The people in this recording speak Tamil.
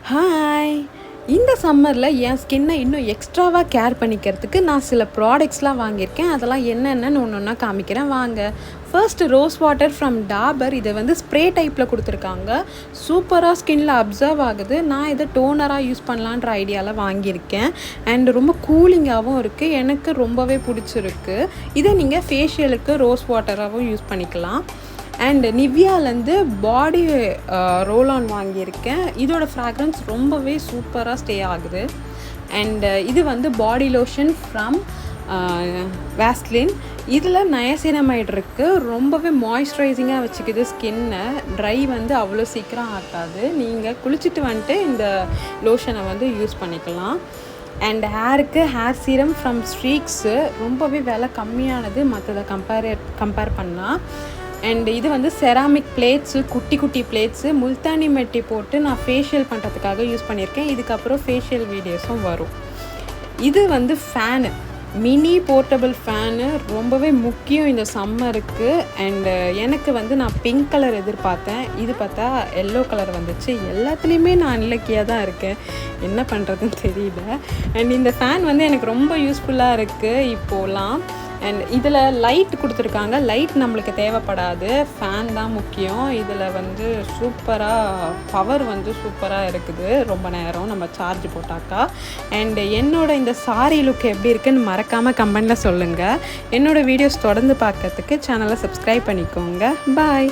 ஹாய்! இந்த சம்மரில் என் ஸ்கின்னை இன்னும் எக்ஸ்ட்ராவாக கேர் பண்ணிக்கிறதுக்கு நான் சில ப்ராடக்ட்ஸ்லாம் வாங்கியிருக்கேன். அதெல்லாம் என்னென்னு ஒன்று ஒன்றா காமிக்கிறேன் வாங்க. First rose water from Dabur. இதை வந்து ஸ்ப்ரே டைப்பில் கொடுத்துருக்காங்க. சூப்பராக ஸ்கின்னில் அப்சர்வ் ஆகுது. நான் இதை டோனராக யூஸ் பண்ணலான்ற ஐடியாவில் வாங்கியிருக்கேன். அண்ட் ரொம்ப கூலிங்காகவும் இருக்குது. எனக்கு ரொம்பவே பிடிச்சிருக்கு. இதை நீங்கள் ஃபேஷியலுக்கு ரோஸ் வாட்டராகவும் யூஸ் பண்ணிக்கலாம். அண்ட் நிவ்யாலேருந்து பாடி ரோல் ஆன் வாங்கியிருக்கேன். இதோட ஃப்ராக்ரன்ஸ் ரொம்பவே சூப்பராக ஸ்டே ஆகுது. அண்ட் இது வந்து பாடி லோஷன் ஃப்ரம் வேஸ்லின். இதில் நயசினமைட் இருக்குது. ரொம்பவே மாய்ஸ்சரைசிங்காக வச்சுக்குது ஸ்கின்னை. ட்ரை வந்து அவ்வளோ சீக்கிரம் ஆகாது. நீங்கள் குளிச்சுட்டு வந்துட்டு இந்த லோஷனை வந்து யூஸ் பண்ணிக்கலாம். அண்ட் ஹேருக்கு ஹேர் சீரம் ஃப்ரம் ஸ்ட்ரீக்ஸு. ரொம்பவே விலை கம்மியானது மற்றதை கம்பேர் பண்ணால். அண்ட் இது வந்து செராமிக் பிளேட்ஸு, குட்டி குட்டி பிளேட்ஸு, முல்தானி மெட்டி போட்டு நான் ஃபேஷியல் பண்ணுறதுக்காக யூஸ் பண்ணியிருக்கேன். இதுக்கப்புறம் ஃபேஷியல் வீடியோஸும் வரும். இது வந்து ஃபேனு, மினி போர்ட்டபிள் ஃபேனு. ரொம்பவே முக்கியம் இந்த சம்மருக்கு. அண்டு எனக்கு வந்து நான் பிங்க் கலர் எதிர்பார்த்தேன். இது பார்த்தா எல்லோ கலர் வந்துச்சு. எல்லாத்துலேயுமே நான் அன்லக்கியாக தான் இருக்கேன். என்ன பண்ணுறதுன்னு தெரியல. அண்ட் இந்த ஃபேன் வந்து எனக்கு ரொம்ப யூஸ்ஃபுல்லாக இருக்குது இப்போலாம். அண்ட் இதில் லைட் கொடுத்துருக்காங்க. லைட் நம்மளுக்கு தேவைப்படாது, ஃபேன் தான் முக்கியம். இதில் வந்து சூப்பராக பவர் வந்து சூப்பராக இருக்குது ரொம்ப நேரம் நம்ம சார்ஜ் போட்டாக்கா. அண்ட் இந்த சாரி லுக் எப்படி இருக்குன்னு மறக்காமல் கமெண்டில் சொல்லுங்கள். என்னோடய வீடியோஸ் தொடர்ந்து பார்க்கறதுக்கு சேனலை சப்ஸ்கிரைப் பண்ணிக்கோங்க. பாய்.